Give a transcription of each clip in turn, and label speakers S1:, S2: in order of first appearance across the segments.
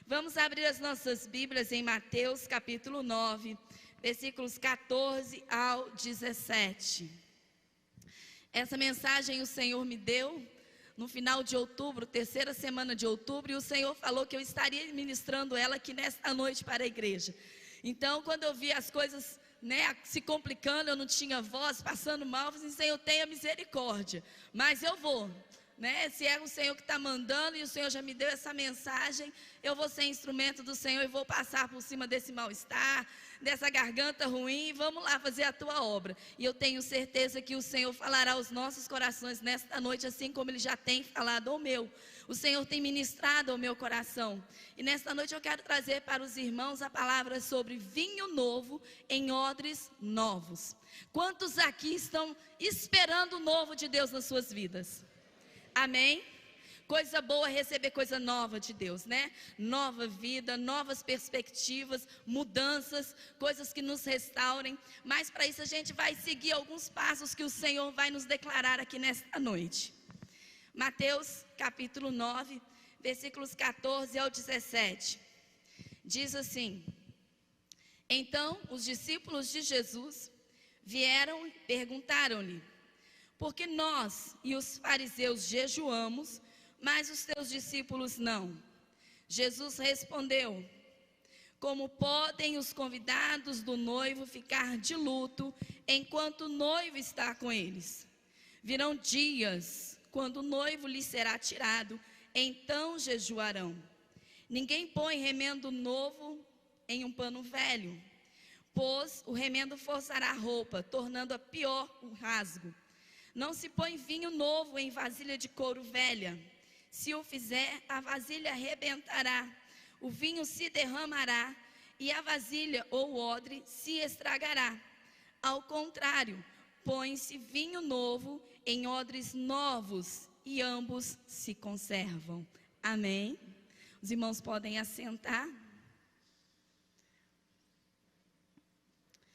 S1: Vamos abrir as nossas Bíblias em Mateus capítulo 9, versículos 14 ao 17. Essa mensagem o Senhor me deu no final de outubro, terceira semana de outubro, e o Senhor falou que eu estaria ministrando ela aqui nesta noite para a igreja. Então, quando eu vi as coisas se complicando, eu não tinha voz, passando mal, eu falei assim: Senhor, tenha misericórdia, mas eu vou. Se é o Senhor que está mandando e o Senhor já me deu essa mensagem, eu vou ser instrumento do Senhor e vou passar por cima desse mal-estar, dessa garganta ruim, e vamos lá fazer a tua obra. E eu tenho certeza que o Senhor falará aos nossos corações nesta noite, assim como Ele já tem falado ao meu. O Senhor tem ministrado ao meu coração. E nesta noite eu quero trazer para os irmãos a palavra sobre vinho novo em odres novos. Quantos aqui estão esperando o novo de Deus nas suas vidas? Amém? Coisa boa é receber coisa nova de Deus, Nova vida, novas perspectivas, mudanças, coisas que nos restaurem. Mas para isso a gente vai seguir alguns passos que o Senhor vai nos declarar aqui nesta noite. Mateus capítulo 9, versículos 14 ao 17. Diz assim: Então os discípulos de Jesus vieram e perguntaram-lhe: Por que nós e os fariseus jejuamos, mas os teus discípulos não? Jesus respondeu: Como podem os convidados do noivo ficar de luto enquanto o noivo está com eles? Virão dias quando o noivo lhes será tirado, então jejuarão. Ninguém põe remendo novo em um pano velho, pois o remendo forçará a roupa, tornando-a pior o rasgo. Não se põe vinho novo em vasilha de couro velha. Se o fizer, a vasilha arrebentará, o vinho se derramará e a vasilha ou o odre se estragará. Ao contrário, põe-se vinho novo em odres novos e ambos se conservam. Amém? Os irmãos podem assentar.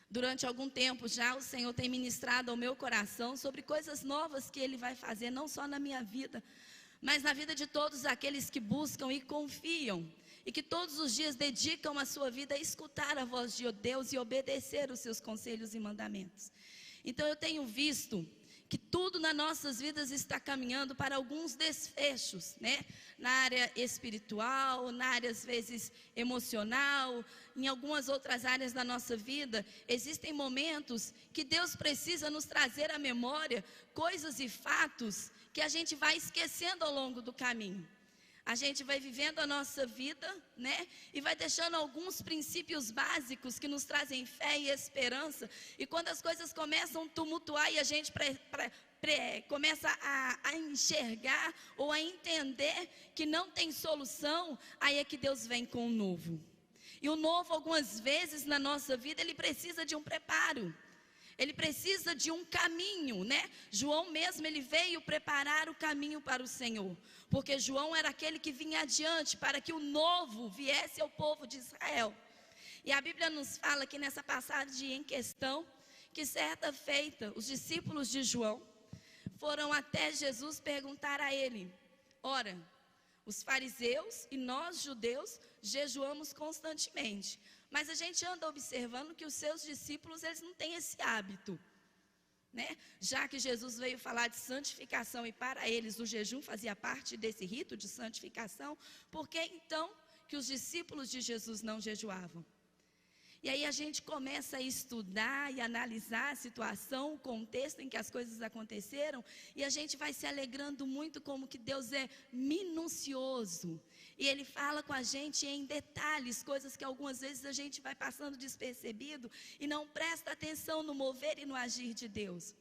S1: Durante algum tempo já o Senhor tem ministrado ao meu coração sobre coisas novas que Ele vai fazer, não só na minha vida, mas na vida de todos aqueles que buscam e confiam, e que todos os dias dedicam a sua vida a escutar a voz de Deus e obedecer os seus conselhos e mandamentos. Então eu tenho visto que tudo nas nossas vidas está caminhando para alguns desfechos, Na área espiritual, na área às vezes emocional, em algumas outras áreas da nossa vida. Existem momentos que Deus precisa nos trazer à memória coisas e fatos que a gente vai esquecendo ao longo do caminho. A gente vai vivendo a nossa vida, E vai deixando alguns princípios básicos que nos trazem fé e esperança. E quando as coisas começam a tumultuar e a gente começa a enxergar ou a entender que não tem solução, aí é que Deus vem com o novo. E o novo, algumas vezes na nossa vida, ele precisa de um preparo. Ele precisa de um caminho, João mesmo, ele veio preparar o caminho para o Senhor. Porque João era aquele que vinha adiante para que o novo viesse ao povo de Israel. E a Bíblia nos fala aqui nessa passagem em questão, que certa feita, os discípulos de João foram até Jesus perguntar a ele: Ora, os fariseus e nós judeus jejuamos constantemente, mas a gente anda observando que os seus discípulos, eles não têm esse hábito, Já que Jesus veio falar de santificação e para eles o jejum fazia parte desse rito de santificação, por que então que os discípulos de Jesus não jejuavam? E aí a gente começa a estudar e analisar a situação, o contexto em que as coisas aconteceram, e a gente vai se alegrando muito como que Deus é minucioso. E Ele fala com a gente em detalhes, coisas que algumas vezes a gente vai passando despercebido e não presta atenção no mover e no agir de Deus.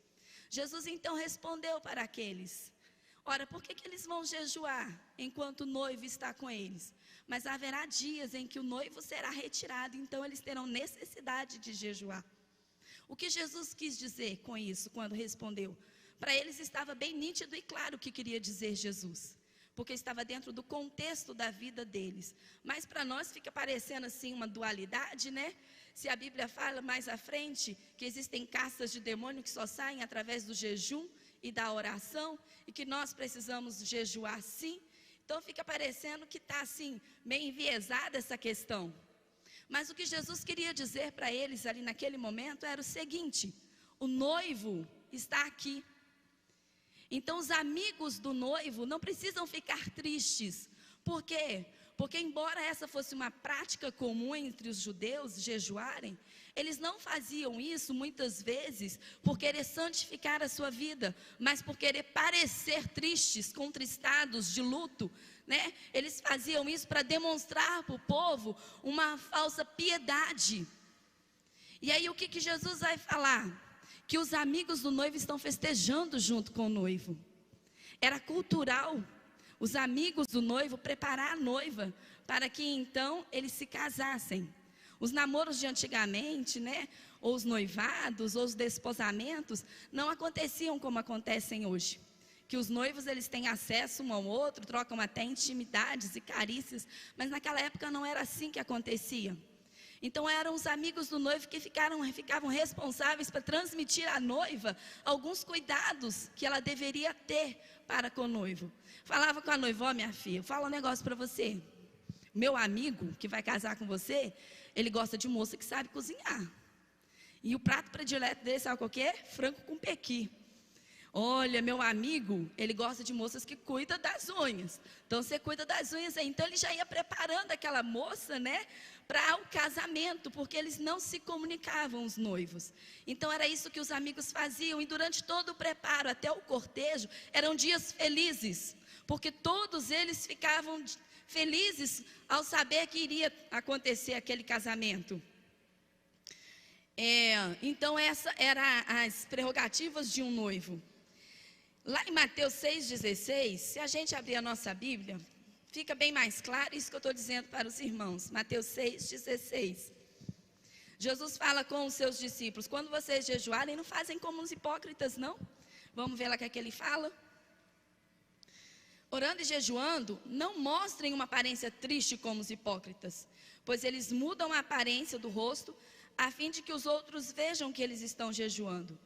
S1: Jesus então respondeu para aqueles: Ora, por que eles vão jejuar enquanto o noivo está com eles? Mas haverá dias em que o noivo será retirado, então eles terão necessidade de jejuar. O que Jesus quis dizer com isso quando respondeu? Para eles estava bem nítido e claro o que queria dizer Jesus, porque estava dentro do contexto da vida deles. Mas para nós fica parecendo assim uma dualidade, Se a Bíblia fala mais à frente que existem castas de demônio que só saem através do jejum e da oração, e que nós precisamos jejuar sim, Então fica parecendo que está assim, meio enviesada essa questão. Mas o que Jesus queria dizer para eles ali naquele momento era o seguinte: o noivo está aqui. Então os amigos do noivo não precisam ficar tristes. Por quê? Porque embora essa fosse uma prática comum entre os judeus, jejuarem, eles não faziam isso muitas vezes por querer santificar a sua vida, mas por querer parecer tristes, contristados, de luto, né? Eles faziam isso para demonstrar para o povo uma falsa piedade. E aí o que Jesus vai falar? Que os amigos do noivo estão festejando junto com o noivo. Era cultural os amigos do noivo preparar a noiva para que então eles se casassem. Os namoros de antigamente, né, ou os noivados, ou os desposamentos, não aconteciam como acontecem hoje. Que os noivos eles têm acesso um ao outro, trocam até intimidades e carícias, mas naquela época não era assim que acontecia. Então eram os amigos do noivo que ficavam responsáveis para transmitir à noiva alguns cuidados que ela deveria ter para com o noivo. Falava com a noiva: ó, minha filha, fala um negócio para você. Meu amigo que vai casar com você, ele gosta de moça que sabe cozinhar. E o prato predileto dele, sabe qual que é? Frango com pequi. Olha, meu amigo, ele gosta de moças que cuidam das unhas. Então você cuida das unhas aí. Então ele já ia preparando aquela moça, né, para o casamento, porque eles não se comunicavam, os noivos. Então era isso que os amigos faziam. E durante todo o preparo, até o cortejo, eram dias felizes, porque todos eles ficavam felizes ao saber que iria acontecer aquele casamento. Então essa eram as prerrogativas de um noivo. Lá em Mateus 6,16, se a gente abrir a nossa Bíblia, fica bem mais claro isso que eu estou dizendo para os irmãos. Mateus 6,16. Jesus fala com os seus discípulos: quando vocês jejuarem, não fazem como os hipócritas, não. Vamos ver lá o que é que ele fala. Orando e jejuando, não mostrem uma aparência triste como os hipócritas, pois eles mudam a aparência do rosto, a fim de que os outros vejam que eles estão jejuando.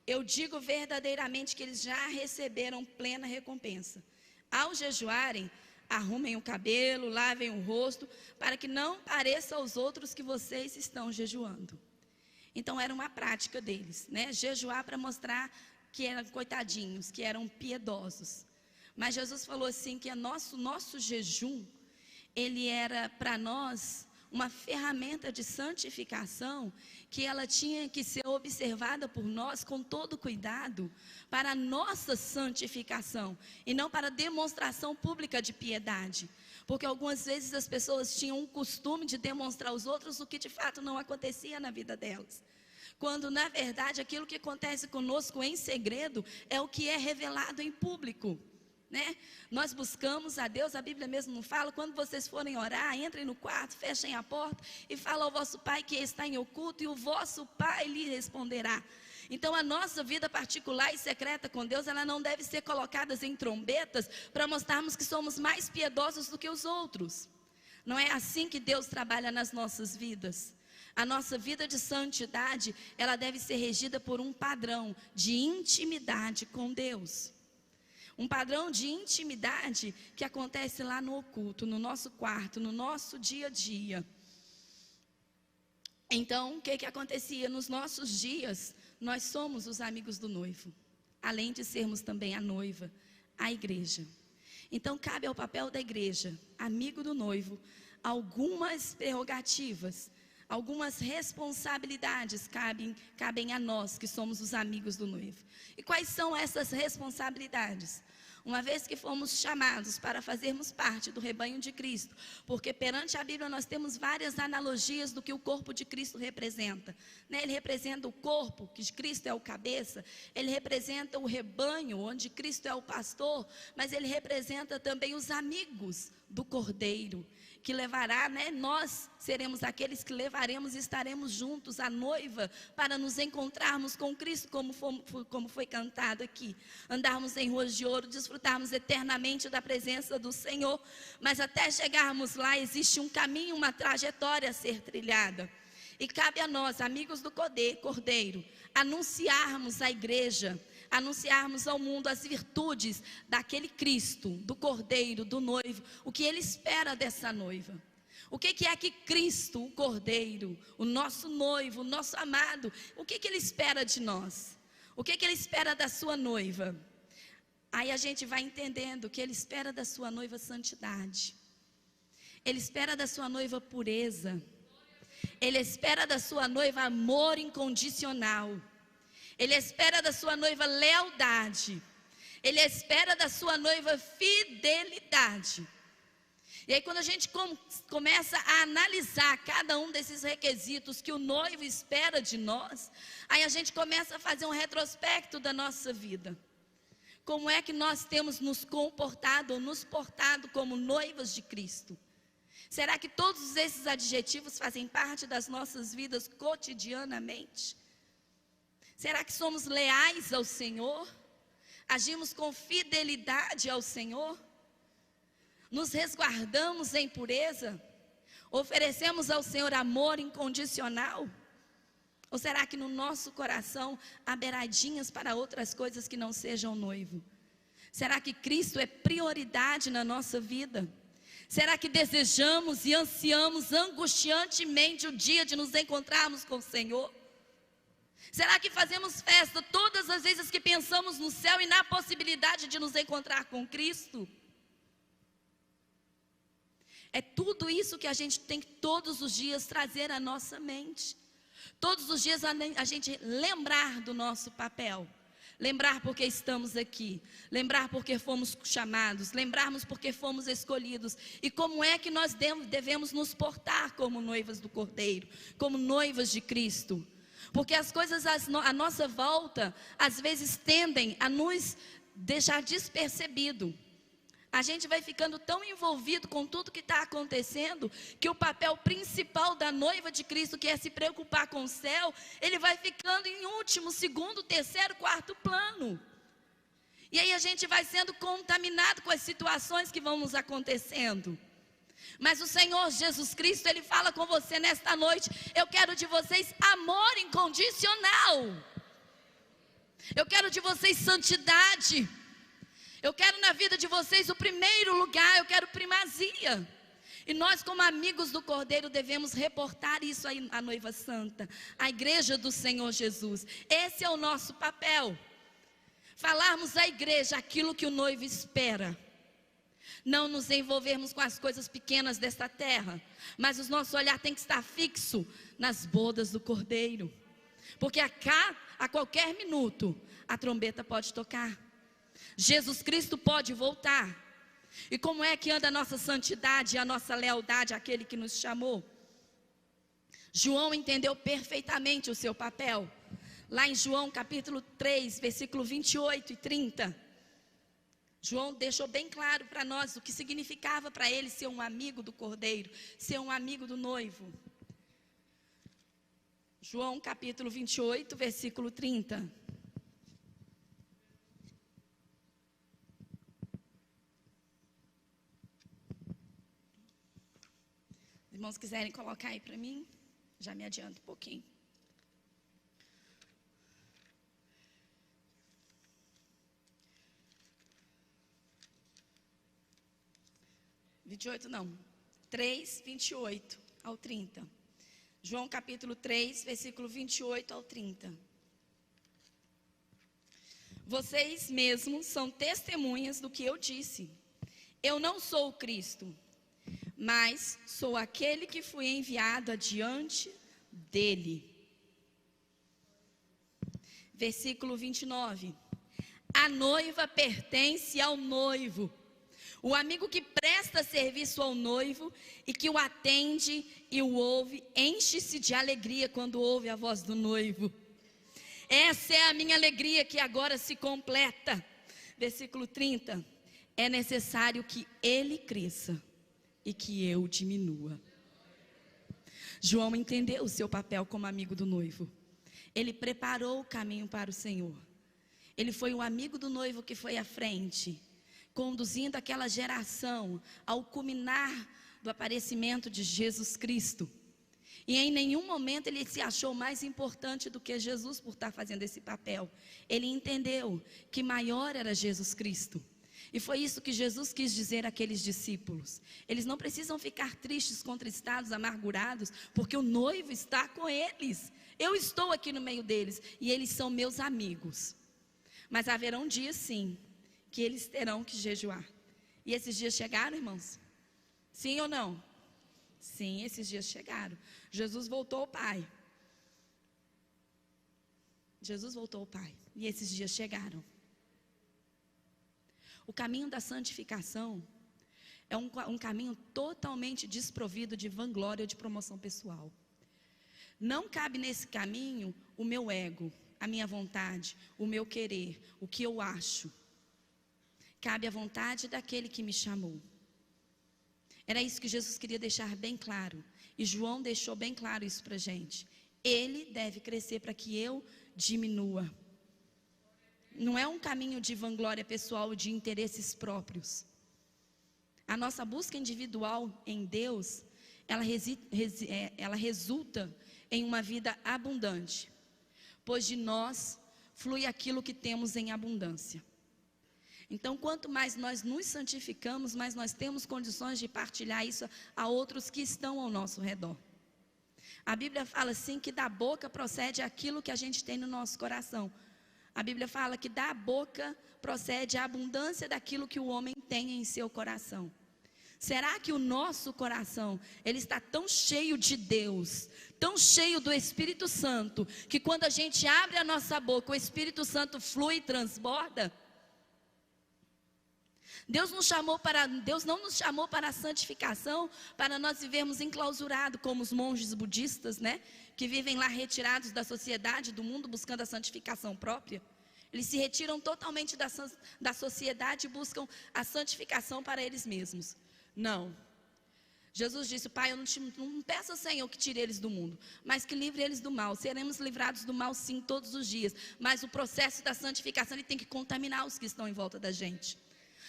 S1: Eu digo verdadeiramente que eles já receberam plena recompensa. Ao jejuarem, arrumem o cabelo, lavem o rosto, para que não pareça aos outros que vocês estão jejuando. Então era uma prática deles, né? Jejuar para mostrar que eram coitadinhos, que eram piedosos. Mas Jesus falou assim que nosso jejum, ele era para nós uma ferramenta de santificação, que ela tinha que ser observada por nós com todo cuidado, para a nossa santificação, e não para demonstração pública de piedade. Porque algumas vezes as pessoas tinham um costume de demonstrar aos outros o que de fato não acontecia na vida delas. Quando na verdade aquilo que acontece conosco em segredo é o que é revelado em público, né? Nós buscamos a Deus, a Bíblia mesmo não fala: quando vocês forem orar, entrem no quarto, fechem a porta e falem ao vosso Pai que está em oculto, e o vosso Pai lhe responderá. Então a nossa vida particular e secreta com Deus, ela não deve ser colocada em trombetas para mostrarmos que somos mais piedosos do que os outros. Não é assim que Deus trabalha nas nossas vidas. A nossa vida de santidade, ela deve ser regida por um padrão de intimidade com Deus. Um padrão de intimidade que acontece lá no oculto, no nosso quarto, no nosso dia a dia. Então, o que acontecia? Nos nossos dias, nós somos os amigos do noivo, além de sermos também a noiva, a igreja. Então, cabe ao papel da igreja, amigo do noivo, algumas prerrogativas, algumas responsabilidades cabem a nós que somos os amigos do noivo. E quais são essas responsabilidades? Uma vez que fomos chamados para fazermos parte do rebanho de Cristo, porque perante a Bíblia nós temos várias analogias do que o corpo de Cristo representa, né? Ele representa o corpo, que Cristo é o cabeça, ele representa o rebanho, onde Cristo é o pastor, mas ele representa também os amigos do Cordeiro, que levará, né? Nós seremos aqueles que levaremos e estaremos juntos, a noiva, para nos encontrarmos com Cristo, como foi cantado aqui. Andarmos em ruas de ouro, desfrutarmos eternamente da presença do Senhor. Mas até chegarmos lá, existe um caminho, uma trajetória a ser trilhada. E cabe a nós, amigos do Cordeiro, anunciarmos à igreja anunciarmos ao mundo as virtudes daquele Cristo, do Cordeiro, do noivo, o que Ele espera dessa noiva. O que é que Cristo, o Cordeiro, o nosso noivo, o nosso amado, o que Ele espera de nós? O que Ele espera da sua noiva? Aí a gente vai entendendo que Ele espera da sua noiva santidade. Ele espera da sua noiva pureza. Ele espera da sua noiva amor incondicional. Ele espera da sua noiva lealdade. Ele espera da sua noiva fidelidade. E aí quando a gente começa a analisar cada um desses requisitos que o noivo espera de nós, aí a gente começa a fazer um retrospecto da nossa vida. Como é que nós temos nos comportado ou nos portado como noivas de Cristo? Será que todos esses adjetivos fazem parte das nossas vidas cotidianamente? Será que somos leais ao Senhor? Agimos com fidelidade ao Senhor? Nos resguardamos em pureza? Oferecemos ao Senhor amor incondicional? Ou será que no nosso coração há beiradinhas para outras coisas que não sejam noivo? Será que Cristo é prioridade na nossa vida? Será que desejamos e ansiamos angustiantemente o dia de nos encontrarmos com o Senhor? Será que fazemos festa todas as vezes que pensamos no céu e na possibilidade de nos encontrar com Cristo? É tudo isso que a gente tem que todos os dias trazer à nossa mente. Todos os dias a gente lembrar do nosso papel. Lembrar porque estamos aqui. Lembrar porque fomos chamados. Lembrarmos porque fomos escolhidos. E como é que nós devemos nos portar como noivas do Cordeiro. Como noivas de Cristo. Porque as coisas à nossa volta, às vezes tendem a nos deixar despercebido. A gente vai ficando tão envolvido com tudo que está acontecendo, que o papel principal da noiva de Cristo, que é se preocupar com o céu, ele vai ficando em último, segundo, terceiro, quarto plano. E aí a gente vai sendo contaminado com as situações que vão nos acontecendo. Mas o Senhor Jesus Cristo, Ele fala com você nesta noite: eu quero de vocês amor incondicional. Eu quero de vocês santidade. Eu quero na vida de vocês o primeiro lugar, eu quero primazia. E nós, como amigos do Cordeiro, devemos reportar isso aí à noiva santa, à igreja do Senhor Jesus. Esse é o nosso papel. Falarmos à igreja aquilo que o noivo espera. Não nos envolvermos com as coisas pequenas desta terra, mas o nosso olhar tem que estar fixo nas bodas do Cordeiro. Porque a qualquer minuto, a trombeta pode tocar. Jesus Cristo pode voltar. E como é que anda a nossa santidade e a nossa lealdade àquele que nos chamou? João entendeu perfeitamente o seu papel. Lá em João capítulo 3, versículo 28 e 30. João deixou bem claro para nós o que significava para ele ser um amigo do Cordeiro, ser um amigo do noivo. João capítulo 28, versículo 30. Irmãos, quiserem colocar aí para mim, já me adianto um pouquinho. Não, 3, 28 ao 30. João capítulo 3, versículo 28 ao 30. Vocês mesmos são testemunhas do que eu disse. Eu não sou o Cristo, mas sou aquele que fui enviado adiante dele. Versículo 29. A noiva pertence ao noivo. O amigo que presta serviço ao noivo e que o atende e o ouve, enche-se de alegria quando ouve a voz do noivo. Essa é a minha alegria que agora se completa. Versículo 30. É necessário que ele cresça e que eu diminua. João entendeu o seu papel como amigo do noivo. Ele preparou o caminho para o Senhor. Ele foi o amigo do noivo que foi à frente, conduzindo aquela geração ao culminar do aparecimento de Jesus Cristo. E em nenhum momento ele se achou mais importante do que Jesus por estar fazendo esse papel. Ele entendeu que maior era Jesus Cristo. E foi isso que Jesus quis dizer àqueles discípulos. Eles não precisam ficar tristes, contristados, amargurados, porque o noivo está com eles. Eu estou aqui no meio deles e eles são meus amigos. Mas haverá um dia sim, que eles terão que jejuar. E esses dias chegaram, irmãos? Sim ou não? Sim, esses dias chegaram. Jesus voltou ao Pai. Jesus voltou ao Pai. E esses dias chegaram. O caminho da santificação é um caminho totalmente desprovido de vanglória ou de promoção pessoal. Não cabe nesse caminho o meu ego, a minha vontade, o meu querer, o que eu acho. Cabe a vontade daquele que me chamou. Era isso que Jesus queria deixar bem claro. E João deixou bem claro isso para a gente. Ele deve crescer para que eu diminua. Não é um caminho de vanglória pessoal, de interesses próprios. A nossa busca individual em Deus, ela resulta em uma vida abundante. Pois de nós flui aquilo que temos em abundância. Então, quanto mais nós nos santificamos, mais nós temos condições de partilhar isso a outros que estão ao nosso redor. A Bíblia fala assim que da boca procede aquilo que a gente tem no nosso coração. A Bíblia fala que da boca procede a abundância daquilo que o homem tem em seu coração. Será que o nosso coração, ele está tão cheio de Deus, tão cheio do Espírito Santo, que quando a gente abre a nossa boca, o Espírito Santo flui e transborda? Deus não nos chamou para a santificação, para nós vivermos enclausurados como os monges budistas, né? Que vivem lá retirados da sociedade, do mundo, buscando a santificação própria. Eles se retiram totalmente da sociedade e buscam a santificação para eles mesmos. Não. Jesus disse: Pai, eu não peço ao Senhor que tire eles do mundo, mas que livre eles do mal. Seremos livrados do mal sim, todos os dias. Mas o processo da santificação, ele tem que contaminar os que estão em volta da gente.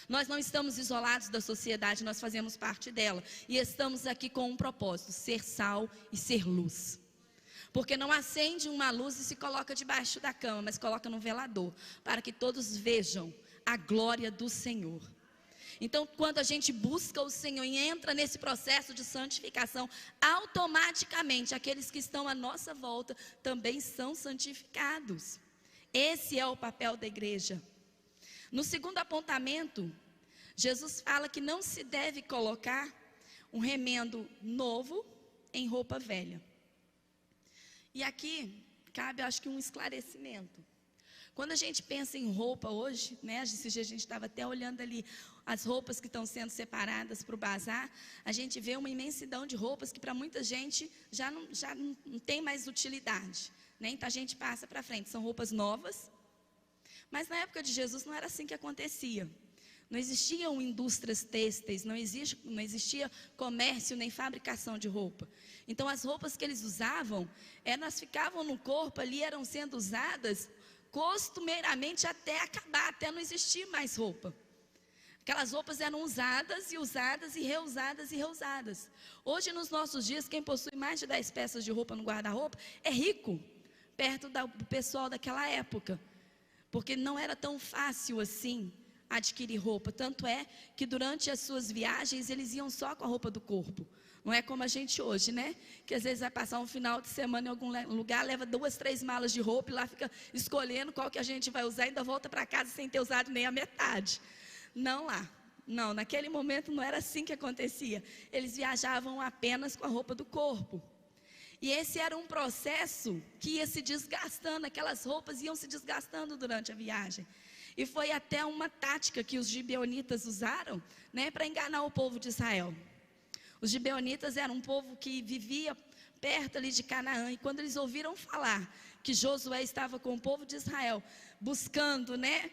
S1: Nós não estamos isolados da sociedade, nós fazemos parte dela. E estamos aqui com um propósito: ser sal e ser luz. Porque não acende uma luz e se coloca debaixo da cama, mas coloca no velador, para que todos vejam a glória do Senhor. Então, quando a gente busca o Senhor e entra nesse processo de santificação, automaticamente aqueles que estão à nossa volta também são santificados. Esse é o papel da igreja. No segundo apontamento, Jesus fala que não se deve colocar um remendo novo em roupa velha. E aqui cabe, acho que, um esclarecimento. Quando a gente pensa em roupa hoje, né, esses dias a gente estava até olhando ali as roupas que estão sendo separadas para o bazar, a gente vê uma imensidão de roupas que para muita gente já não tem mais utilidade, né? Então a gente passa para frente, são roupas novas. Mas na época de Jesus não era assim que acontecia. Não existiam indústrias têxteis, não existia comércio nem fabricação de roupa. Então as roupas que eles usavam, elas ficavam no corpo ali, eram sendo usadas costumeiramente até acabar, até não existir mais roupa. Aquelas roupas eram usadas e reusadas e reusadas. Hoje nos nossos dias, quem possui mais de 10 peças de roupa no guarda-roupa é rico, perto do pessoal daquela época. Porque não era tão fácil assim adquirir roupa. Tanto é que durante as suas viagens eles iam só com a roupa do corpo. Não é como a gente hoje, né? Que às vezes vai passar um final de semana em algum lugar, leva 2, 3 malas de roupa e lá fica escolhendo qual que a gente vai usar e ainda volta para casa sem ter usado nem a metade. Não lá. Não, naquele momento não era assim que acontecia. Eles viajavam apenas com a roupa do corpo. E esse era um processo que ia se desgastando, aquelas roupas iam se desgastando durante a viagem. E foi até uma tática que os gibeonitas usaram, né, para enganar o povo de Israel. Os gibeonitas eram um povo que vivia perto ali de Canaã, e quando eles ouviram falar que Josué estava com o povo de Israel, buscando, né,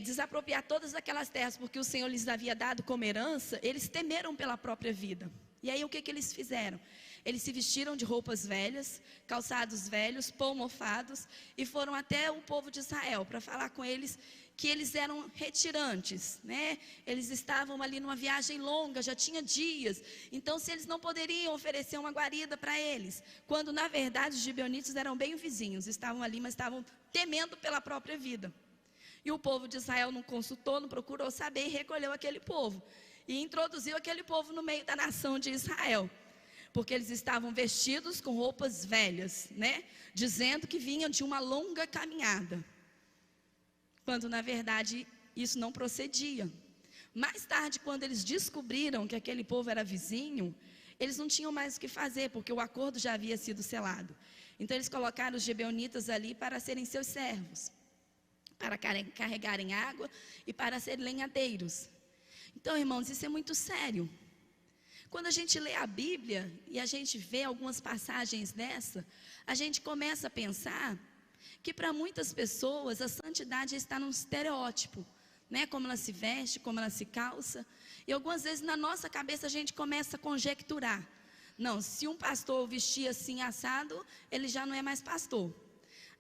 S1: desapropriar todas aquelas terras, porque o Senhor lhes havia dado como herança, eles temeram pela própria vida. E aí o que eles fizeram? Eles se vestiram de roupas velhas, calçados velhos, pão mofados, e foram até o povo de Israel para falar com eles que eles eram retirantes, né? Eles estavam ali numa viagem longa, já tinha dias. Então, se eles não poderiam oferecer uma guarida para eles, quando na verdade os gibeonitas eram bem vizinhos, estavam ali, mas estavam temendo pela própria vida. E o povo de Israel não consultou, não procurou saber e recolheu aquele povo. E introduziu aquele povo no meio da nação de Israel. Porque eles estavam vestidos com roupas velhas, né? Dizendo que vinham de uma longa caminhada. Quando na verdade isso não procedia. Mais tarde, quando eles descobriram que aquele povo era vizinho, eles não tinham mais o que fazer, porque o acordo já havia sido selado. Então eles colocaram os gibeonitas ali para serem seus servos, para carregarem água e para serem lenhadeiros. Então, irmãos, isso é muito sério. Quando a gente lê a Bíblia e a gente vê algumas passagens dessa, a gente começa a pensar que para muitas pessoas a santidade está num estereótipo, né? Como ela se veste, como ela se calça. E algumas vezes na nossa cabeça a gente começa a conjecturar. Não, se um pastor vestir assim assado, ele já não é mais pastor.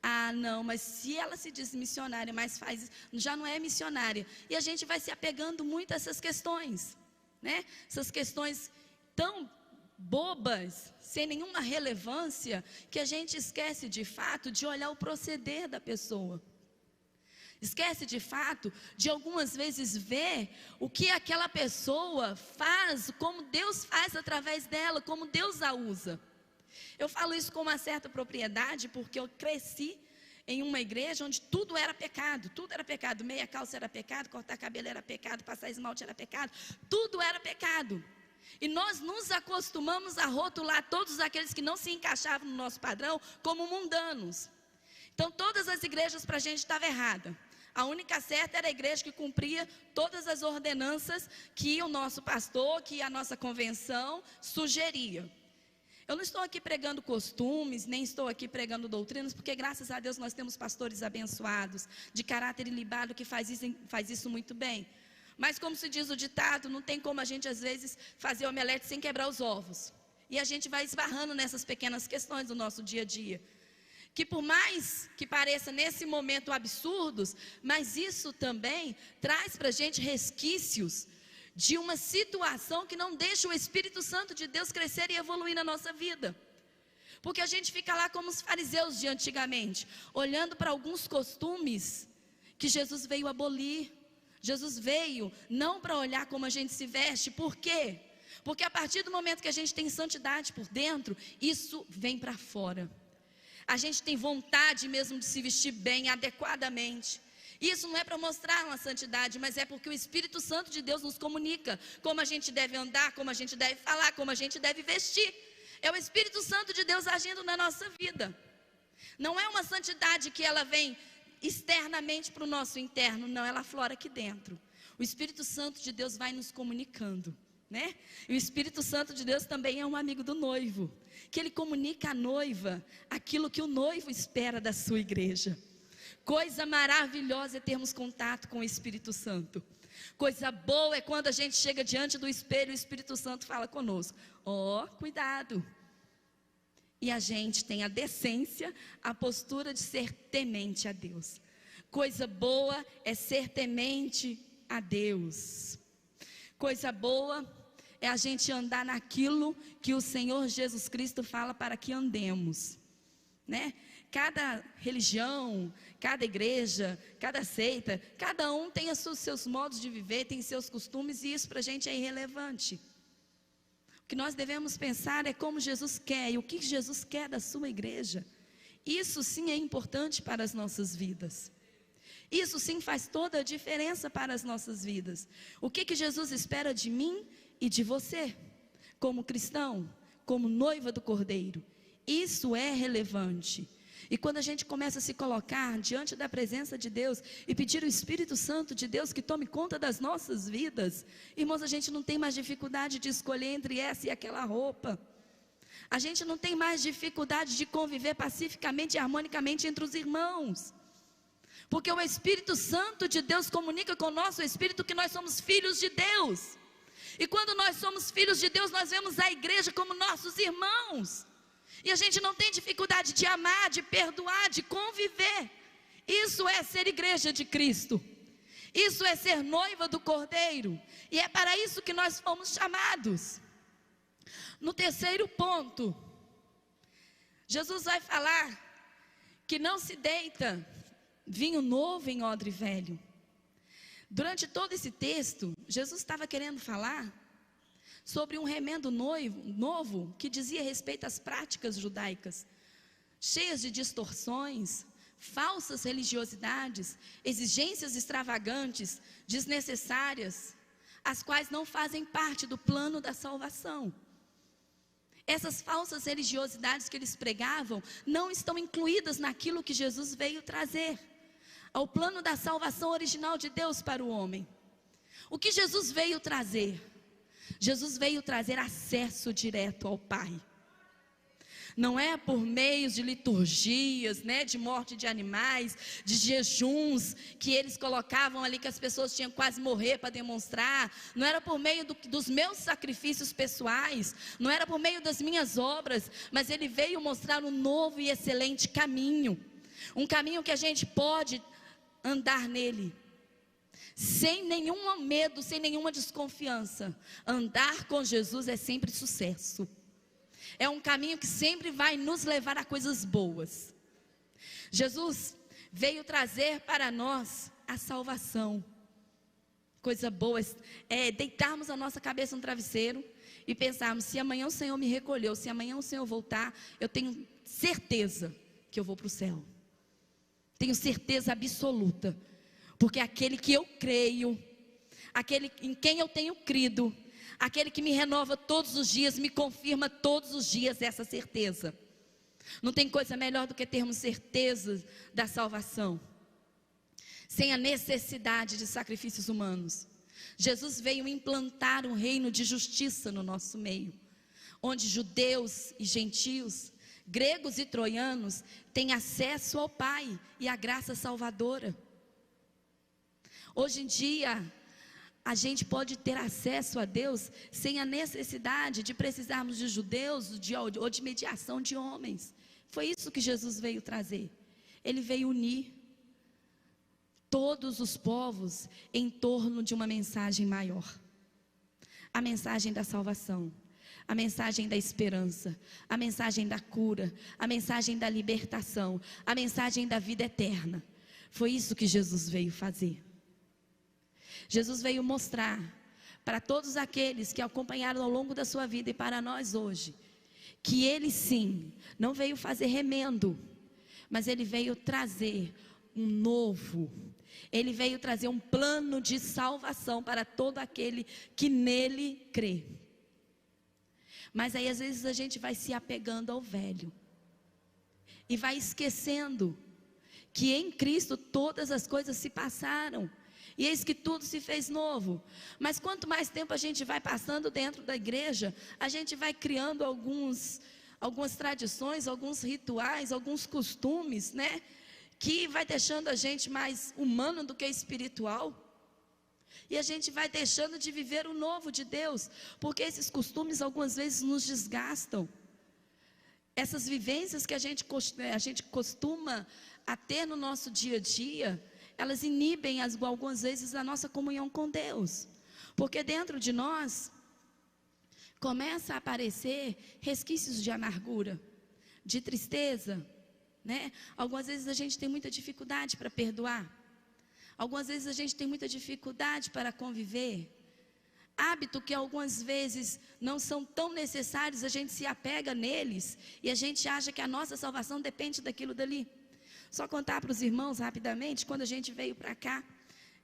S1: Ah, não, mas se ela se diz missionária, mas faz isso, já não é missionária. E a gente vai se apegando muito a essas questões, né? Essas questões tão bobas, sem nenhuma relevância, que a gente esquece de fato de olhar o proceder da pessoa. Esquece de fato de algumas vezes ver o que aquela pessoa faz, como Deus faz através dela, como Deus a usa. Eu falo isso com uma certa propriedade, porque eu cresci em uma igreja onde tudo era pecado, meia calça era pecado, cortar cabelo era pecado, passar esmalte era pecado, tudo era pecado. E nós nos acostumamos a rotular todos aqueles que não se encaixavam no nosso padrão como mundanos. Então todas as igrejas para a gente estavam erradas. A única certa era a igreja que cumpria todas as ordenanças que o nosso pastor, que a nossa convenção sugeria. Eu não estou aqui pregando costumes, nem estou aqui pregando doutrinas, porque graças a Deus nós temos pastores abençoados, de caráter ilibado, que faz isso muito bem. Mas como se diz o ditado, não tem como a gente às vezes fazer omelete sem quebrar os ovos. E a gente vai esbarrando nessas pequenas questões do nosso dia a dia. Que por mais que pareça nesse momento absurdos, mas isso também traz para a gente resquícios de uma situação que não deixa o Espírito Santo de Deus crescer e evoluir na nossa vida. Porque a gente fica lá como os fariseus de antigamente, olhando para alguns costumes que Jesus veio abolir. Jesus veio não para olhar como a gente se veste. Por quê? Porque a partir do momento que a gente tem santidade por dentro, isso vem para fora. A gente tem vontade mesmo de se vestir bem, adequadamente. Isso não é para mostrar uma santidade, mas é porque o Espírito Santo de Deus nos comunica como a gente deve andar, como a gente deve falar, como a gente deve vestir. É o Espírito Santo de Deus agindo na nossa vida. Não é uma santidade que ela vem externamente para o nosso interno, não, ela aflora aqui dentro. O Espírito Santo de Deus vai nos comunicando, né? E o Espírito Santo de Deus também é um amigo do noivo, que ele comunica à noiva aquilo que o noivo espera da sua igreja. Coisa maravilhosa é termos contato com o Espírito Santo. Coisa boa é quando a gente chega diante do espelho e o Espírito Santo fala conosco. Cuidado. E a gente tem a decência, a postura de ser temente a Deus. Coisa boa é ser temente a Deus. Coisa boa é a gente andar naquilo que o Senhor Jesus Cristo fala para que andemos, né? Cada religião, cada igreja, cada seita, cada um tem os seus modos de viver, tem seus costumes, e isso para a gente é irrelevante. O que nós devemos pensar é como Jesus quer e o que Jesus quer da sua igreja. Isso sim é importante para as nossas vidas. Isso sim faz toda a diferença para as nossas vidas. O que Jesus espera de mim e de você, como cristão, como noiva do Cordeiro. Isso é relevante. E quando a gente começa a se colocar diante da presença de Deus e pedir o Espírito Santo de Deus que tome conta das nossas vidas, irmãos, a gente não tem mais dificuldade de escolher entre essa e aquela roupa. A gente não tem mais dificuldade de conviver pacificamente e harmonicamente entre os irmãos. Porque o Espírito Santo de Deus comunica com o nosso espírito que nós somos filhos de Deus. E quando nós somos filhos de Deus, nós vemos a igreja como nossos irmãos. E a gente não tem dificuldade de amar, de perdoar, de conviver. Isso é ser igreja de Cristo. Isso é ser noiva do Cordeiro, e é para isso que nós fomos chamados. No terceiro ponto, Jesus vai falar que não se deita vinho novo em odre velho. Durante todo esse texto, Jesus estava querendo falar sobre um remendo novo que dizia respeito às práticas judaicas, cheias de distorções, falsas religiosidades, exigências extravagantes, desnecessárias, as quais não fazem parte do plano da salvação. Essas falsas religiosidades que eles pregavam não estão incluídas naquilo que Jesus veio trazer, ao plano da salvação original de Deus para o homem. O que Jesus veio trazer? Jesus veio trazer acesso direto ao Pai. Não é por meio de liturgias, de morte de animais, de jejuns que eles colocavam ali que as pessoas tinham que quase morrer para demonstrar. Não era por meio dos meus sacrifícios pessoais, não era por meio das minhas obras, mas Ele veio mostrar um novo e excelente caminho. Um caminho que a gente pode andar nele, sem nenhum medo, sem nenhuma desconfiança. Andar com Jesus é sempre sucesso. É um caminho que sempre vai nos levar a coisas boas. Jesus veio trazer para nós a salvação. Coisa boa é deitarmos a nossa cabeça no travesseiro e pensarmos: se amanhã o Senhor me recolheu, se amanhã o Senhor voltar, eu tenho certeza que eu vou para o céu. Tenho certeza absoluta, porque aquele que eu creio, aquele em quem eu tenho crido, aquele que me renova todos os dias, me confirma todos os dias essa certeza. Não tem coisa melhor do que termos certeza da salvação, sem a necessidade de sacrifícios humanos. Jesus veio implantar um reino de justiça no nosso meio, onde judeus e gentios, gregos e troianos têm acesso ao Pai e à graça salvadora. Hoje em dia, a gente pode ter acesso a Deus sem a necessidade de precisarmos de judeus ou de mediação de homens. Foi isso que Jesus veio trazer. Ele veio unir todos os povos em torno de uma mensagem maior. A mensagem da salvação, a mensagem da esperança, a mensagem da cura, a mensagem da libertação, a mensagem da vida eterna. Foi isso que Jesus veio fazer. Jesus veio mostrar para todos aqueles que acompanharam ao longo da sua vida e para nós hoje, que Ele sim, não veio fazer remendo, mas Ele veio trazer um novo, Ele veio trazer um plano de salvação para todo aquele que nele crê. Mas aí às vezes a gente vai se apegando ao velho e vai esquecendo que em Cristo todas as coisas se passaram e eis que tudo se fez novo. Mas quanto mais tempo a gente vai passando dentro da igreja, a gente vai criando algumas tradições, alguns rituais, alguns costumes, que vai deixando a gente mais humano do que espiritual. E a gente vai deixando de viver o novo de Deus, porque esses costumes algumas vezes nos desgastam. Essas vivências que a gente costuma a ter no nosso dia a dia, elas inibem algumas vezes a nossa comunhão com Deus, porque dentro de nós começa a aparecer resquícios de amargura, de tristeza, Algumas vezes a gente tem muita dificuldade para perdoar, algumas vezes a gente tem muita dificuldade para conviver. Hábito que algumas vezes não são tão necessários, a gente se apega neles e a gente acha que a nossa salvação depende daquilo dali. Só contar para os irmãos rapidamente, quando a gente veio para cá,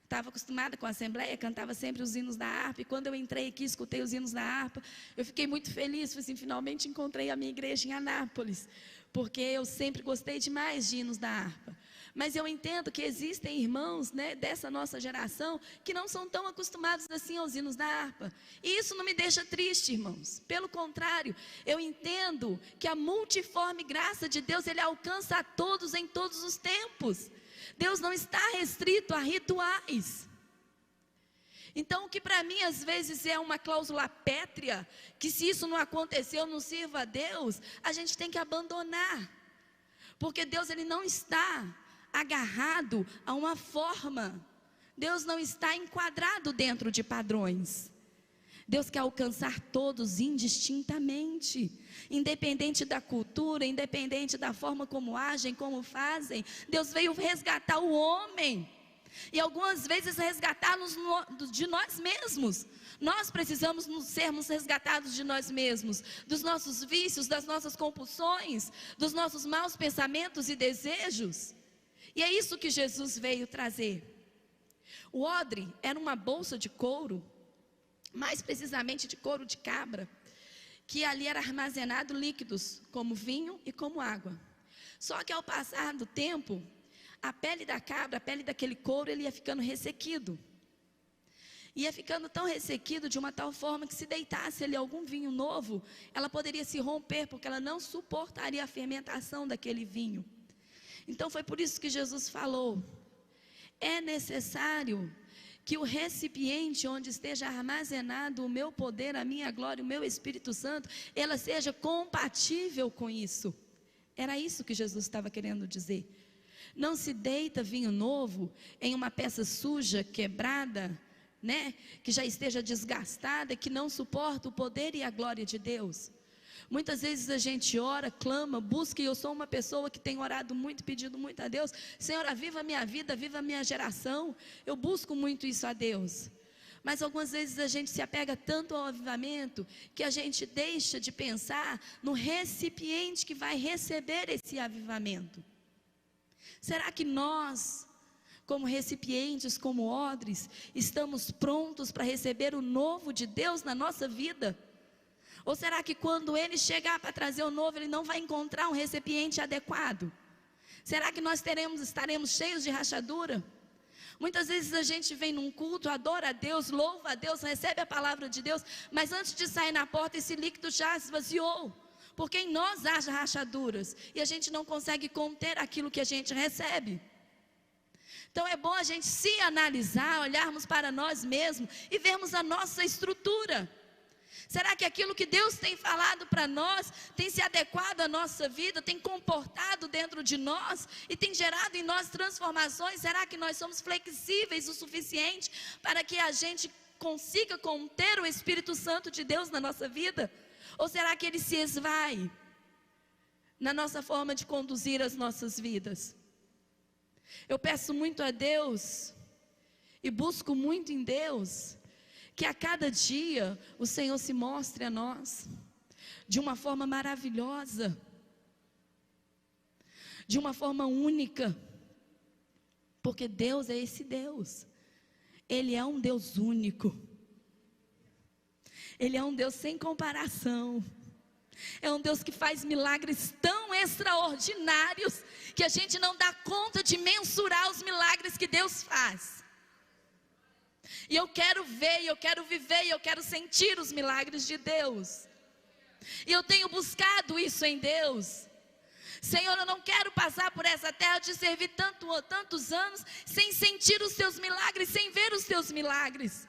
S1: estava acostumada com a Assembleia, cantava sempre os hinos da harpa, e quando eu entrei aqui, escutei os hinos da harpa, eu fiquei muito feliz, falei assim, finalmente encontrei a minha igreja em Anápolis, porque eu sempre gostei demais de hinos da harpa. Mas eu entendo que existem irmãos dessa nossa geração que não são tão acostumados assim aos hinos da harpa. E isso não me deixa triste, irmãos. Pelo contrário, eu entendo que a multiforme graça de Deus, Ele alcança a todos em todos os tempos. Deus não está restrito a rituais. Então, o que para mim às vezes é uma cláusula pétrea, que se isso não aconteceu, não sirva a Deus, a gente tem que abandonar. Porque Deus, Ele não está agarrado a uma forma Deus não está enquadrado dentro de padrões. Deus quer alcançar todos indistintamente, independente da cultura, independente da forma como agem, como fazem. Deus veio resgatar o homem, e algumas vezes resgatar-nos de nós mesmos. Nós precisamos sermos resgatados de nós mesmos, dos nossos vícios, das nossas compulsões, dos nossos maus pensamentos e desejos. E é isso que Jesus veio trazer. O odre era uma bolsa de couro, mais precisamente de couro de cabra, que ali era armazenado líquidos, como vinho e como água. Só que ao passar do tempo, a pele da cabra, a pele daquele couro, ele ia ficando ressequido. Ia ficando tão ressequido de uma tal forma que se deitasse ali algum vinho novo, ela poderia se romper, porque ela não suportaria a fermentação daquele vinho. Então foi por isso que Jesus falou: é necessário que o recipiente onde esteja armazenado o meu poder, a minha glória, o meu Espírito Santo, ela seja compatível com isso. Era isso que Jesus estava querendo dizer. Não se deita vinho novo em uma peça suja, quebrada, que já esteja desgastada, que não suporta o poder e a glória de Deus. Muitas vezes a gente ora, clama, busca, e eu sou uma pessoa que tem orado muito, pedido muito a Deus: Senhor, aviva a minha vida, aviva a minha geração. Eu busco muito isso a Deus. Mas algumas vezes a gente se apega tanto ao avivamento, que a gente deixa de pensar no recipiente que vai receber esse avivamento. Será que nós, como recipientes, como odres, estamos prontos para receber o novo de Deus na nossa vida? Ou será que quando Ele chegar para trazer o novo, Ele não vai encontrar um recipiente adequado? Será que nós estaremos cheios de rachadura? Muitas vezes a gente vem num culto, adora a Deus, louva a Deus, recebe a palavra de Deus, mas antes de sair na porta, esse líquido já esvaziou, porque em nós há rachaduras, e a gente não consegue conter aquilo que a gente recebe. Então é bom a gente se analisar, olharmos para nós mesmos e vermos a nossa estrutura. Será que aquilo que Deus tem falado para nós tem se adequado à nossa vida, tem comportado dentro de nós e tem gerado em nós transformações? Será que nós somos flexíveis o suficiente para que a gente consiga conter o Espírito Santo de Deus na nossa vida? Ou será que ele se esvai na nossa forma de conduzir as nossas vidas? Eu peço muito a Deus e busco muito em Deus que a cada dia o Senhor se mostre a nós de uma forma maravilhosa, de uma forma única, porque Deus é esse Deus. Ele é um Deus único, Ele é um Deus sem comparação. É um Deus que faz milagres tão extraordinários que a gente não dá conta de mensurar os milagres que Deus faz. E eu quero ver, eu quero viver, eu quero sentir os milagres de Deus. E eu tenho buscado isso em Deus. Senhor, eu não quero passar por essa terra, te servir tantos anos, sem sentir os teus milagres, sem ver os teus milagres.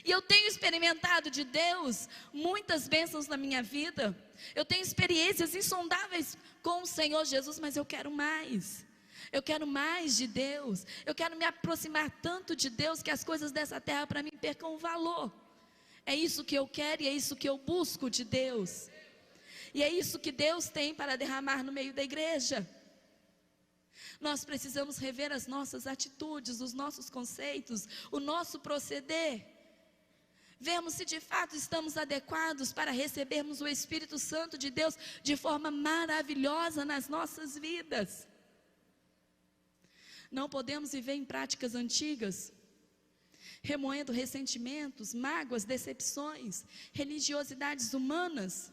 S1: E eu tenho experimentado de Deus muitas bênçãos na minha vida. Eu tenho experiências insondáveis com o Senhor Jesus, mas eu quero mais. Eu quero mais de Deus. Eu quero me aproximar tanto de Deus que as coisas dessa terra para mim percam o valor. É isso que eu quero e é isso que eu busco de Deus. E é isso que Deus tem para derramar no meio da igreja. Nós precisamos rever as nossas atitudes, os nossos conceitos, o nosso proceder. Vermos se de fato estamos adequados para recebermos o Espírito Santo de Deus de forma maravilhosa nas nossas vidas. Não podemos viver em práticas antigas, remoendo ressentimentos, mágoas, decepções, religiosidades humanas,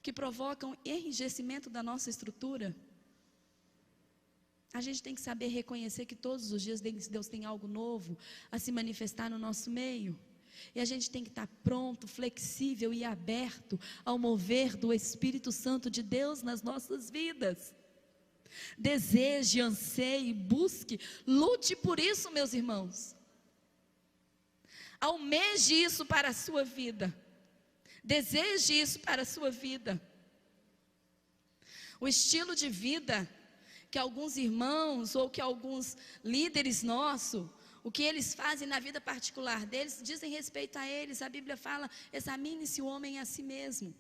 S1: que provocam enrijecimento da nossa estrutura. A gente tem que saber reconhecer que todos os dias Deus tem algo novo a se manifestar no nosso meio. E a gente tem que estar pronto, flexível e aberto ao mover do Espírito Santo de Deus nas nossas vidas. Deseje, anseie, busque, lute por isso, meus irmãos. Almeje isso para a sua vida. Deseje isso para a sua vida. O estilo de vida que alguns irmãos ou que alguns líderes nossos o que eles fazem na vida particular deles, dizem respeito a eles. A Bíblia fala: examine-se o homem a si mesmo.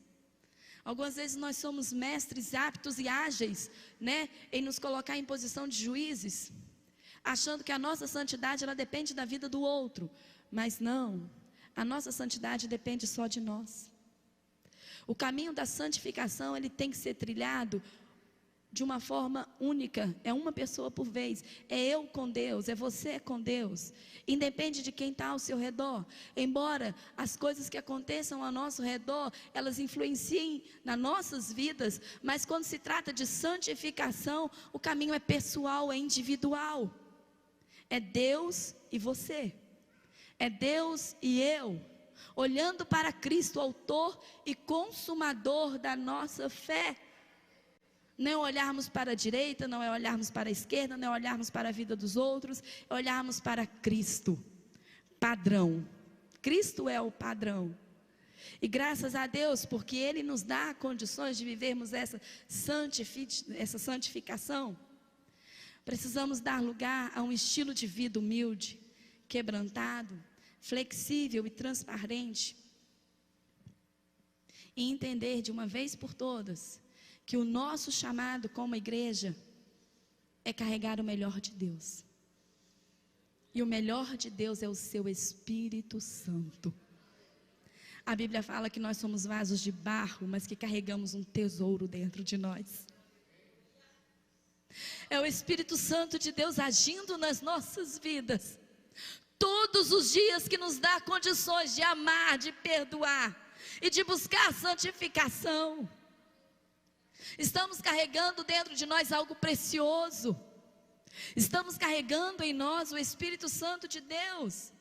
S1: Algumas vezes nós somos mestres aptos e ágeis, né, em nos colocar em posição de juízes, achando que a nossa santidade ela depende da vida do outro. Mas não, a nossa santidade depende só de nós. O caminho da santificação ele tem que ser trilhado de uma forma única, é uma pessoa por vez, é eu com Deus, é você com Deus, independe de quem está ao seu redor. Embora as coisas que aconteçam ao nosso redor, elas influenciem nas nossas vidas, mas quando se trata de santificação, o caminho é pessoal, é individual, é Deus e você, é Deus e eu, olhando para Cristo, autor e consumador da nossa fé. Não é olharmos para a direita, não é olharmos para a esquerda, não é olharmos para a vida dos outros, é olharmos para Cristo, padrão. Cristo é o padrão. E graças a Deus, porque Ele nos dá condições de vivermos essa santificação, precisamos dar lugar a um estilo de vida humilde, quebrantado, flexível e transparente. E entender de uma vez por todas que o nosso chamado como igreja é carregar o melhor de Deus. E o melhor de Deus é o seu Espírito Santo. A Bíblia fala que nós somos vasos de barro, mas que carregamos um tesouro dentro de nós. É o Espírito Santo de Deus agindo nas nossas vidas, todos os dias, que nos dá condições de amar, de perdoar e de buscar a santificação. Estamos carregando dentro de nós algo precioso. Estamos carregando em nós o Espírito Santo de Deus.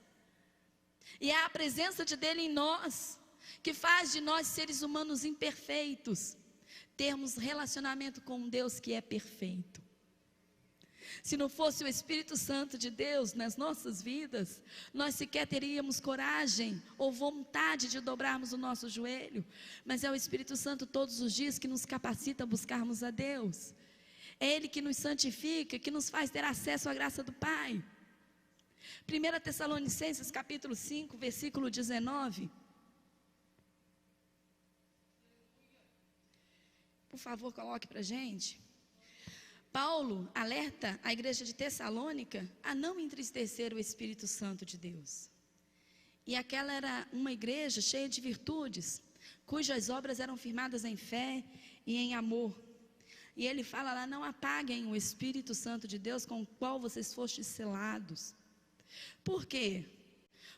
S1: E é a presença dele em nós que faz de nós, seres humanos imperfeitos, termos relacionamento com um Deus que é perfeito. Se não fosse o Espírito Santo de Deus nas nossas vidas, nós sequer teríamos coragem ou vontade de dobrarmos o nosso joelho. Mas é o Espírito Santo todos os dias que nos capacita a buscarmos a Deus. É Ele que nos santifica, que nos faz ter acesso à graça do Pai. 1 Tessalonicenses capítulo 5, versículo 19. Por favor, coloque para a gente. Paulo alerta a igreja de Tessalônica a não entristecer o Espírito Santo de Deus. E aquela era uma igreja cheia de virtudes, cujas obras eram firmadas em fé e em amor. E ele fala lá: não apaguem o Espírito Santo de Deus com o qual vocês fostes selados. Por quê?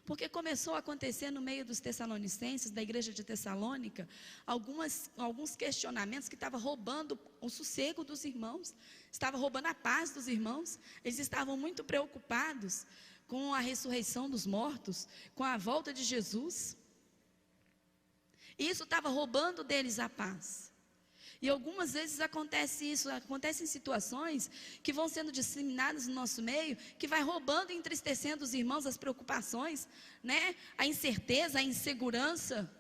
S1: Porque começou a acontecer no meio dos tessalonicenses, da igreja de Tessalônica, alguns questionamentos que estavam roubando o sossego dos irmãos, estavam roubando a paz dos irmãos. Eles estavam muito preocupados com a ressurreição dos mortos, com a volta de Jesus. Isso estava roubando deles a paz. E algumas vezes acontece isso, acontecem situações que vão sendo disseminadas no nosso meio, que vai roubando e entristecendo os irmãos, as preocupações, né? A incerteza, a insegurança.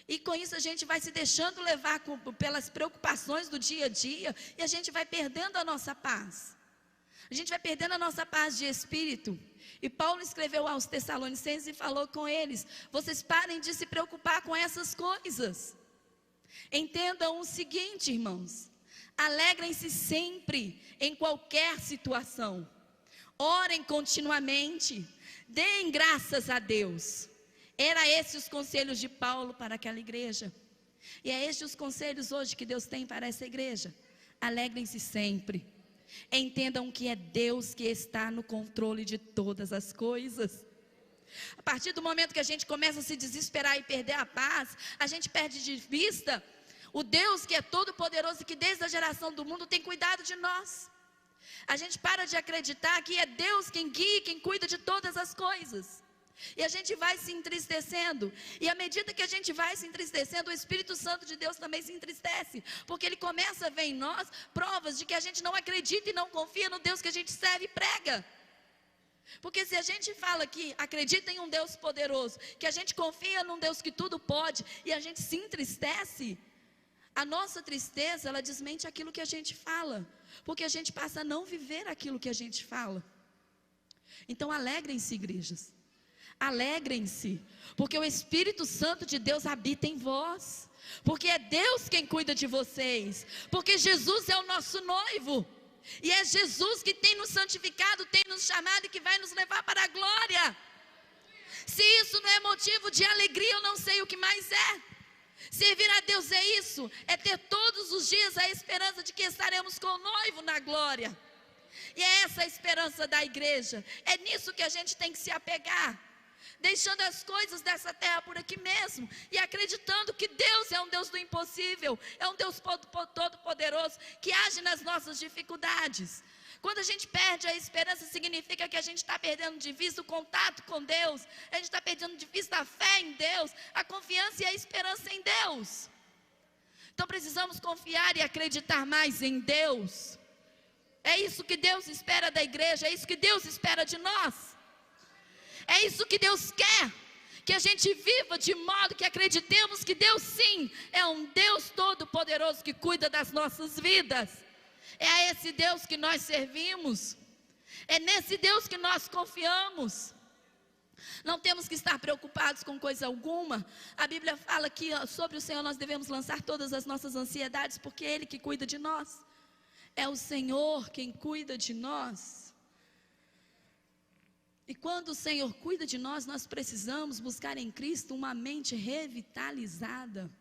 S1: E com isso a gente vai se deixando levar pelas preocupações do dia a dia, e a gente vai perdendo a nossa paz. A gente vai perdendo a nossa paz de espírito. E Paulo escreveu aos Tessalonicenses e falou com eles: vocês parem de se preocupar com essas coisas. Entendam o seguinte, irmãos: alegrem-se sempre, em qualquer situação, orem continuamente, deem graças a Deus. Era esses os conselhos de Paulo para aquela igreja, e é estes os conselhos hoje que Deus tem para essa igreja. Alegrem-se sempre, entendam que é Deus que está no controle de todas as coisas. A partir do momento que a gente começa a se desesperar e perder a paz, a gente perde de vista o Deus que é todo poderoso e que desde a geração do mundo tem cuidado de nós. A gente para de acreditar que é Deus quem guia, quem cuida de todas as coisas. E a gente vai se entristecendo, e à medida que a gente vai se entristecendo, o Espírito Santo de Deus também se entristece, porque ele começa a ver em nós provas de que a gente não acredita e não confia no Deus que a gente serve e prega. Porque se a gente fala que acredita em um Deus poderoso, que a gente confia num Deus que tudo pode, e a gente se entristece, a nossa tristeza, ela desmente aquilo que a gente fala, porque a gente passa a não viver aquilo que a gente fala. Então alegrem-se, igrejas. Alegrem-se, porque o Espírito Santo de Deus habita em vós. Porque é Deus quem cuida de vocês. Porque Jesus é o nosso noivo. E é Jesus que tem nos santificado, tem nos chamado e que vai nos levar para a glória. Se isso não é motivo de alegria, eu não sei o que mais é. Servir a Deus é isso, é ter todos os dias a esperança de que estaremos com o noivo na glória. E é essa a esperança da igreja. É nisso que a gente tem que se apegar, deixando as coisas dessa terra por aqui mesmo, e acreditando que Deus é um Deus do impossível, é um Deus todo-poderoso, que age nas nossas dificuldades. Quando a gente perde a esperança, significa que a gente está perdendo de vista o contato com Deus, a gente está perdendo de vista a fé em Deus, a confiança e a esperança em Deus. Então precisamos confiar e acreditar mais em Deus. É isso que Deus espera da igreja, é isso que Deus espera de nós. É isso que Deus quer, que a gente viva de modo que acreditemos que Deus sim, é um Deus todo-poderoso que cuida das nossas vidas. É a esse Deus que nós servimos, é nesse Deus que nós confiamos. Não temos que estar preocupados com coisa alguma. A Bíblia fala que sobre o Senhor nós devemos lançar todas as nossas ansiedades, porque é Ele que cuida de nós. É o Senhor quem cuida de nós. E quando o Senhor cuida de nós, nós precisamos buscar em Cristo uma mente revitalizada.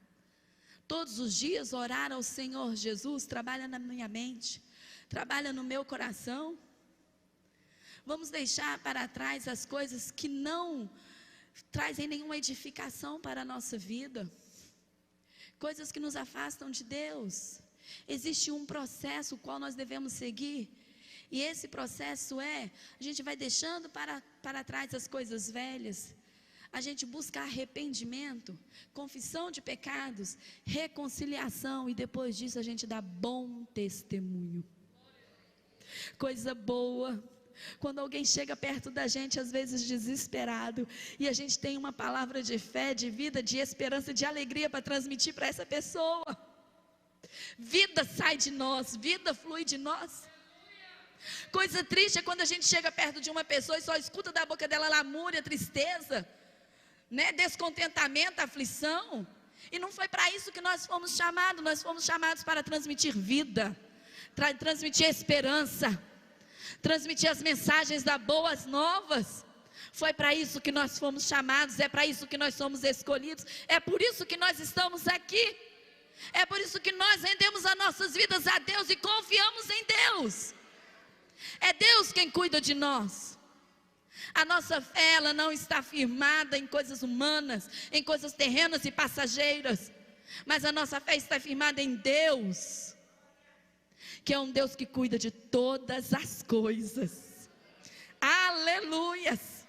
S1: Todos os dias orar ao Senhor: Jesus, trabalha na minha mente, trabalha no meu coração. Vamos deixar para trás as coisas que não trazem nenhuma edificação para a nossa vida, coisas que nos afastam de Deus. Existe um processo o qual nós devemos seguir, e esse processo a gente vai deixando para trás as coisas velhas, a gente busca arrependimento, confissão de pecados, reconciliação, e depois disso a gente dá bom testemunho. Coisa boa, quando alguém chega perto da gente, às vezes desesperado, e a gente tem uma palavra de fé, de vida, de esperança, de alegria para transmitir para essa pessoa. Vida sai de nós, vida flui de nós. Coisa triste é quando a gente chega perto de uma pessoa e só escuta da boca dela lamúria, tristeza, descontentamento, aflição. E não foi para isso que nós fomos chamados para transmitir vida, transmitir esperança, transmitir as mensagens das boas novas. Foi para isso que nós fomos chamados, é para isso que nós somos escolhidos, é por isso que nós estamos aqui, é por isso que nós rendemos as nossas vidas a Deus e confiamos em Deus. É Deus quem cuida de nós. A nossa fé, ela não está firmada em coisas humanas, em coisas terrenas e passageiras, mas a nossa fé está firmada em Deus, que é um Deus que cuida de todas as coisas. Aleluias!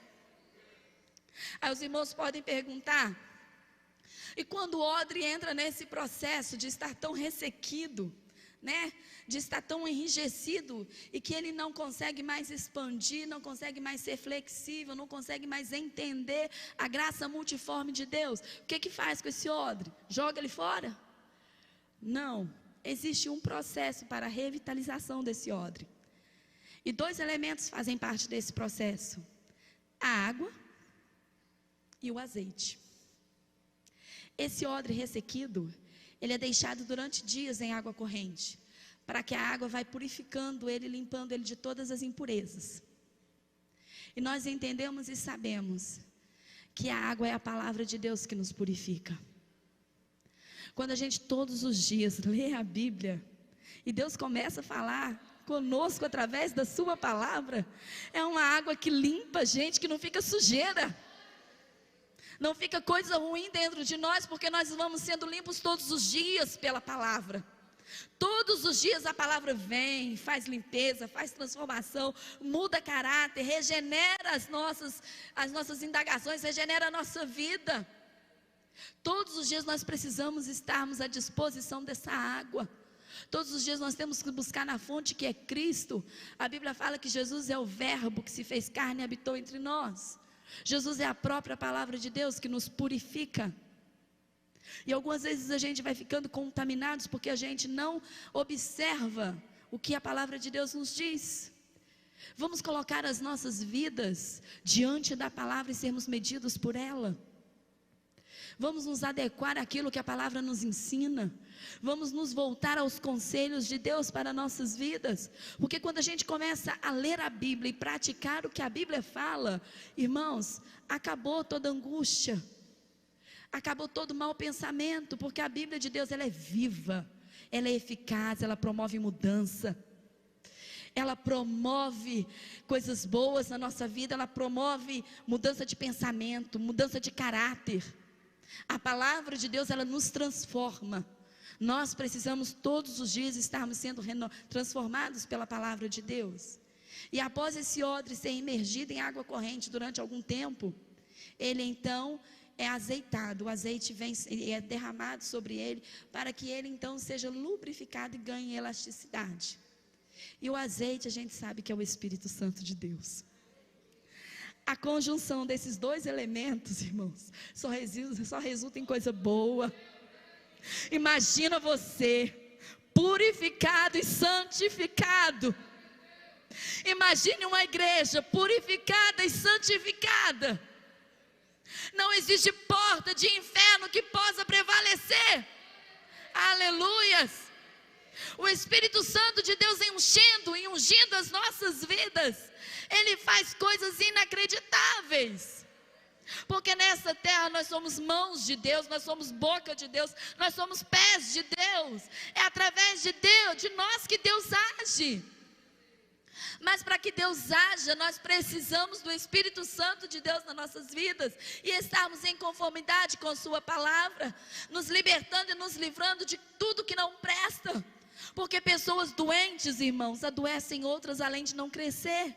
S1: Aí os irmãos podem perguntar: e quando o odre entra nesse processo de estar tão ressequido, de estar tão enrijecido, e que ele não consegue mais expandir, não consegue mais ser flexível, não consegue mais entender a graça multiforme de Deus, o que faz com esse odre? Joga ele fora? Não, existe um processo para a revitalização desse odre, e 2 elementos fazem parte desse processo: a água e o azeite. Esse odre ressequido, ele é deixado durante dias em água corrente, para que a água vai purificando ele, limpando ele de todas as impurezas. E nós entendemos e sabemos que a água é a palavra de Deus que nos purifica. Quando a gente todos os dias lê a Bíblia, e Deus começa a falar conosco através da sua palavra, é uma água que limpa a gente, que não fica sujeira, não fica coisa ruim dentro de nós, porque nós vamos sendo limpos todos os dias pela palavra. Todos os dias a palavra vem, faz limpeza, faz transformação, muda caráter, regenera as nossas indagações, regenera a nossa vida. Todos os dias nós precisamos estarmos à disposição dessa água. Todos os dias nós temos que buscar na fonte que é Cristo. A Bíblia fala que Jesus é o verbo que se fez carne e habitou entre nós. Jesus é a própria palavra de Deus que nos purifica. E algumas vezes a gente vai ficando contaminados porque a gente não observa o que a palavra de Deus nos diz. Vamos colocar as nossas vidas diante da palavra e sermos medidos por ela. Vamos nos adequar àquilo que a palavra nos ensina. Vamos nos voltar aos conselhos de Deus para nossas vidas. Porque quando a gente começa a ler a Bíblia e praticar o que a Bíblia fala, irmãos, acabou toda angústia, acabou todo mau pensamento, porque a Bíblia de Deus, ela é viva, ela é eficaz, ela promove mudança. Ela promove coisas boas na nossa vida, ela promove mudança de pensamento, mudança de caráter. A palavra de Deus, ela nos transforma. Nós precisamos todos os dias estarmos sendo transformados pela palavra de Deus. E após esse odre ser imergido em água corrente durante algum tempo, ele então é azeitado, o azeite vem e é derramado sobre ele, para que ele então seja lubrificado e ganhe elasticidade. E o azeite, a gente sabe que é o Espírito Santo de Deus. A conjunção desses dois elementos, irmãos, só resulta em coisa boa. Imagina você, purificado e santificado. Imagine uma igreja purificada e santificada. Não existe porta de inferno que possa prevalecer. Aleluias. O Espírito Santo de Deus enchendo e ungindo as nossas vidas, ele faz coisas inacreditáveis. Porque nessa terra nós somos mãos de Deus, nós somos boca de Deus, nós somos pés de Deus. É através de Deus, de nós, que Deus age. Mas para que Deus haja, nós precisamos do Espírito Santo de Deus nas nossas vidas, e estarmos em conformidade com sua palavra, nos libertando e nos livrando de tudo que não presta. Porque pessoas doentes, irmãos, adoecem outras além de não crescer.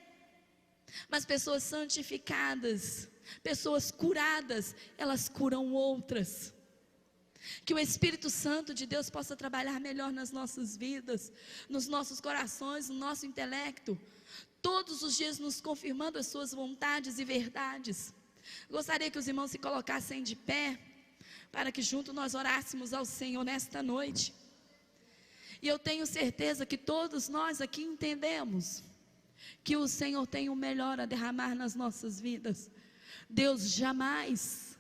S1: Mas pessoas santificadas, pessoas curadas, elas curam outras. Que o Espírito Santo de Deus possa trabalhar melhor nas nossas vidas, nos nossos corações, no nosso intelecto, todos os dias nos confirmando as suas vontades e verdades. Gostaria que os irmãos se colocassem de pé, para que juntos nós orássemos ao Senhor nesta noite. E eu tenho certeza que todos nós aqui entendemos que o Senhor tem o melhor a derramar nas nossas vidas. Deus jamais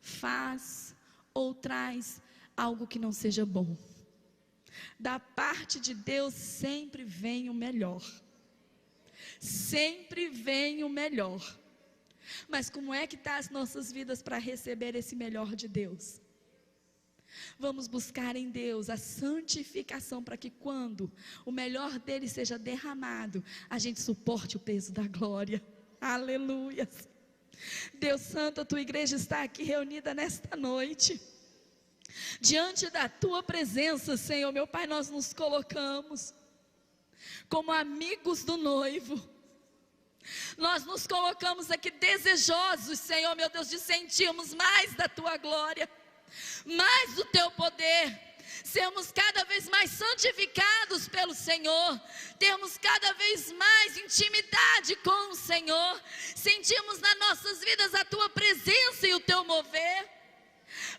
S1: faz ou traz algo que não seja bom. Da parte de Deus sempre vem o melhor. Sempre vem o melhor. Mas como é que está as nossas vidas para receber esse melhor de Deus? Vamos buscar em Deus a santificação, para que quando o melhor dele seja derramado, a gente suporte o peso da glória. Aleluia. Deus Santo, a tua igreja está aqui reunida nesta noite, diante da tua presença, Senhor, meu Pai. Nós nos colocamos como amigos do noivo. Nós nos colocamos aqui desejosos, Senhor, meu Deus, de sentirmos mais da tua glória, mais do teu poder, sermos cada vez mais santificados pelo Senhor, termos cada vez mais intimidade com o Senhor, sentirmos nas nossas vidas a tua presença e o teu mover.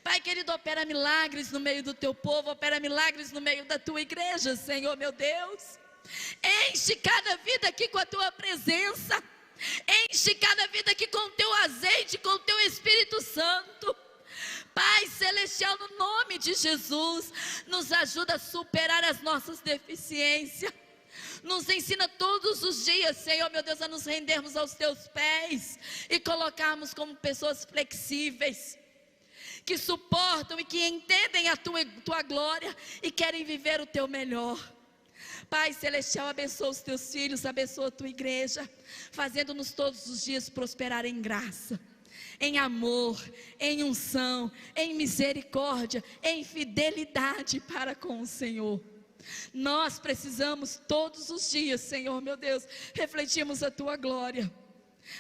S1: Pai querido, opera milagres no meio do teu povo, opera milagres no meio da tua igreja, Senhor meu Deus. Enche cada vida aqui com a tua presença, enche cada vida aqui com o teu azeite, com o teu Espírito Santo. Pai celestial, no nome de Jesus, nos ajuda a superar as nossas deficiências. Nos ensina todos os dias, Senhor meu Deus, a nos rendermos aos teus pés e colocarmos como pessoas flexíveis, que suportam e que entendem a tua glória e querem viver o teu melhor. Pai celestial, abençoa os teus filhos, abençoa a tua igreja, fazendo-nos todos os dias prosperar em graça, em amor, em unção, em misericórdia, em fidelidade para com o Senhor. Nós precisamos todos os dias, Senhor meu Deus, refletirmos a tua glória.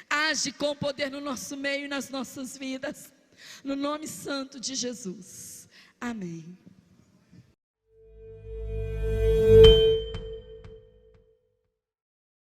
S1: Age com poder no nosso meio e nas nossas vidas, no nome santo de Jesus. Amém.